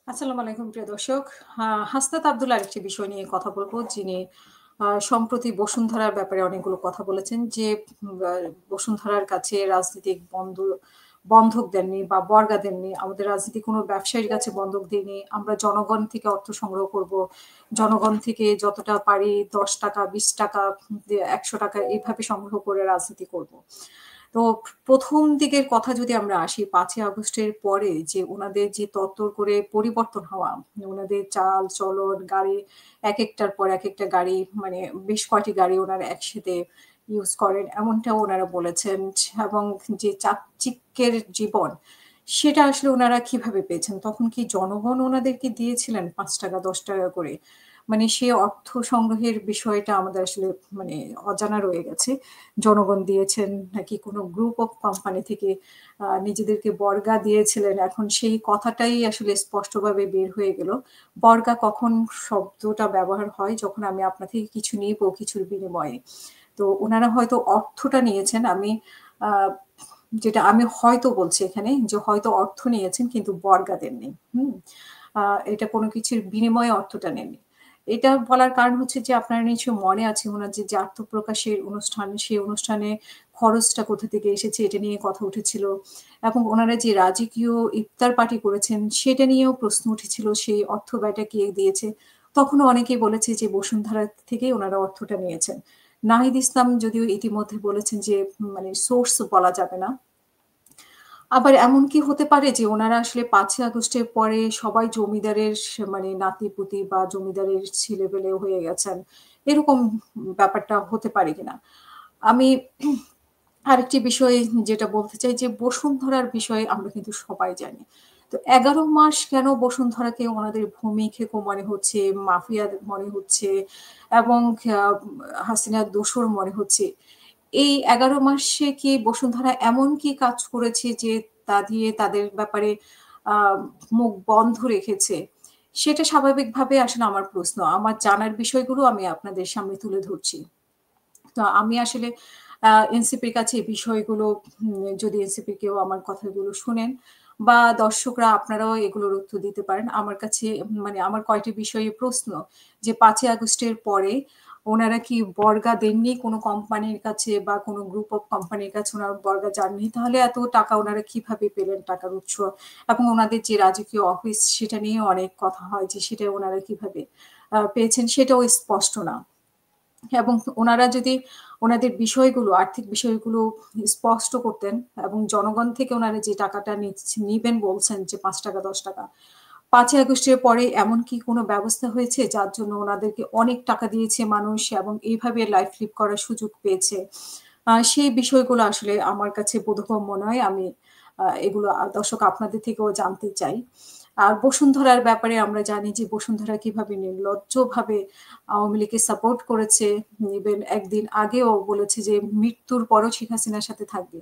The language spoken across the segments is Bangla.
আসসালামু আলাইকুম প্রিয় দর্শক। হাসনাত আব্দুল্লাহর একটি বিষয় নিয়ে কথা বলব, যিনি সম্প্রতি বসুন্ধরার ব্যাপারে অনেকগুলো কথা বলেছেন যে, বসুন্ধরার কাছে রাজনীতিক বন্ধক দেননি বা বর্গা দেননি। আমাদের রাজনীতি কোনো ব্যবসায়ীর কাছে বন্ধক দেইনি। আমরা জনগণ থেকে অর্থ সংগ্রহ করব। জনগণ থেকে যতটা পারি ৳১০, ৳২০, ৳১০০ এভাবে সংগ্রহ করে রাজনীতি করব। তো ১ম দিকের কথা যদি আমরা আসি ৫ই আগস্টের পরে যে উনাদের যে তরতর করে পরিবর্তন হওয়া, উনাদের চাল-চলন, গাড়ি একেকটার পর একেকটা গাড়ি মানে বেশ কয়টি গাড়ি উনারা একসাথে ইউজ করেন এমনটাও উনারা বলেছেন এবং যে চাকচিক্যের জীবন সেটা আসলে উনারা কিভাবে পেয়েছেন? তখন কি জনগণ উনাদেরকে দিয়েছিলেন ৳৫, ৳১০ করে? মানে সে অর্থ সংগ্রহের বিষয়টা আমাদের আসলে মানে অজানা রয়ে গেছে। জনগণ দিয়েছেন নাকি কোনো গ্রুপ অফ কোম্পানি থেকে নিজেদেরকে বর্গা দিয়েছিলেন। এখন সেই কথাটাই আসলে স্পষ্টভাবে বের হয়ে গেল। বর্গা কখন শব্দটা ব্যবহার হয়? যখন আমি আপনার থেকে কিছু নিবো কিছুর বিনিময়ে। তো উনারা হয়তো অর্থটা নিয়েছেন। আ যেটা আমি হয়তো বলছি এখানে যে হয়তো অর্থ নিয়েছেন কিন্তু বর্গা দেননি। হুম? আ এটা কোনো কিছুর বিনিময়ে অর্থটা নেননি। এটা বলার কারণ হচ্ছে যে আপনার নিশ্চয়ই মনে আছে উনার যে আত্মপ্রকাশের অনুষ্ঠান, সেই অনুষ্ঠানে খরচটা কোথা থেকে এসেছে এটা নিয়ে কথা উঠেছিল এবং উনারা যে রাজকীয় ইফতার পার্টি করেছেন সেটা নিয়েও প্রশ্ন উঠেছিল সেই অর্থ ব্যয়টা কে দিয়েছে? তখনও অনেকেই বলেছে যে বসুন্ধরা থেকেই উনারা অর্থটা নিয়েছেন। নাহিদ ইসলাম যদিও ইতিমধ্যে বলেছেন যে মানে সোর্স বলা যাবে না। আবার এমন কি হতে পারে যে উনারা আসলে ৫ই আগস্টের পরে সবাই জমিদারের মানে নাতি-পুতি বা জমিদারের ছেলে-পেলে হয়ে গেছেন। এরকম ব্যাপারটা হতে পারে কিনা? আমি আরেকটি বিষয় যেটা বলতে চাই যে বসুন্ধরার বিষয়ে আমরা কিন্তু সবাই জানি। তো ১১ মাস কেন বসুন্ধরাকে ওনাদের ভূমি খেকো মনে হচ্ছে, মাফিয়া মনে হচ্ছে এবং আ হাসিনার দোসর মনে হচ্ছে। এই ১১ মাসে কি বসুন্ধরা এমন কি কাজ করেছে যে তা দিয়ে তাদের ব্যাপারে আ মুখ বন্ধ রেখেছে? সেটা স্বাভাবিকভাবে আসলে আমার প্রশ্ন। আমার জানার বিষয়গুলো আমি আপনাদের সামনে তুলে ধরছি। তো আমি আসলে এনসিপির কাছে এই বিষয়গুলো যদি এনসিপি কেউ আমার কথাগুলো শুনেন বা দর্শকরা আপনারাও এগুলোর উত্তর দিতে পারেন। আমার কাছে মানে আমার কয়টি বিষয়ে প্রশ্ন যে ৫ই আগস্টের পরে উনারা কি বর্গা দেননি কোনো কোম্পানির কাছে বা কোনো গ্রুপ অফ কোম্পানির কাছে উনারা বর্গা যাননি। তাহলে এত টাকা উনারা কিভাবে পেলেন টাকার উৎস? এবং উনাদের যে রাজকীয় অফিস সেটা নিয়েও অনেক কথা হয় যে সেটা উনারা কিভাবে পেয়েছেন সেটাও স্পষ্ট না। এবং উনারা যদি উনাদের বিষয়গুলো, আর্থিক বিষয়গুলো স্পষ্ট করতেন এবং জনগণ থেকে উনারা যে টাকাটা নিবেন বলছেন যে ৳৫, ৳১০ ৫ই আগস্টের পরে এমন কি কোনো ব্যবস্থা হয়েছে যার জন্য উনাদেরকে অনেক টাকা দিয়েছে মানুষ এবং এইভাবে লাইফ লিড করার সুযোগ পেয়েছে? সেই বিষয়গুলো আসলে আমার কাছে বোধগম্য নয়। আমি এগুলো দর্শক আপনাদের থেকেও জানতে চাই। আর বসুন্ধরার ব্যাপারে আমরা জানি যে বসুন্ধরা কিভাবে নির্লজ্জভাবে আওয়ামী লীগকে সাপোর্ট করেছে। ইভেন একদিন আগেও বলেছে যে মৃত্যুর পরেও শেখ হাসিনার সাথে থাকবে।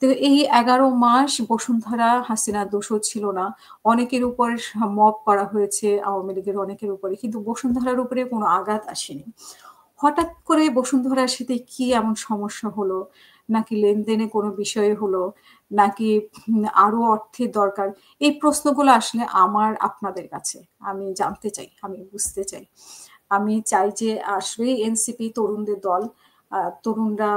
তো এই ১১ মাস বসুন্ধরা হাসিনার দোষও ছিল না। অনেকের উপর মব করা হয়েছে আওয়ামী লীগের অনেকের উপরে। কিন্তু বসুন্ধরার উপরে কোনো আঘাত আসেনি। হঠাৎ করে বসুন্ধরার সাথে কি এমন সমস্যা হলো? নাকি লেনদেনে কোনো বিষয় হলো? নাকি আরো অর্থের দরকার? এই প্রশ্নগুলো আসলে আমার আপনাদের কাছে। আমি জানতে চাই, আমি বুঝতে চাই। আমি চাই যে আসলেই এনসিপি তরুণদের দল। তরুণরা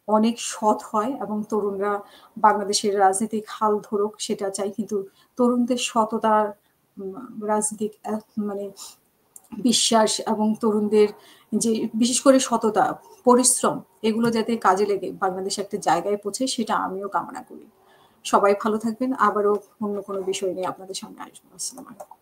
অনেক সৎ হয় এবং তরুণরা বাংলাদেশের রাজনৈতিক হাল ধরুক সেটা চাই। কিন্তু তরুণদের সততার উম রাজনৈতিক মানে বিশ্বাস এবং তরুণদের যে বিশেষ করে সততা, পরিশ্রম এগুলো যাতে কাজে লেগে বাংলাদেশ একটা জায়গায় পৌঁছায় সেটা আমিও কামনা করি। সবাই ভালো থাকবেন। আবারও অন্য কোনো বিষয় নিয়ে আপনাদের সামনে আসবো। আসসালামু আলাইকুম।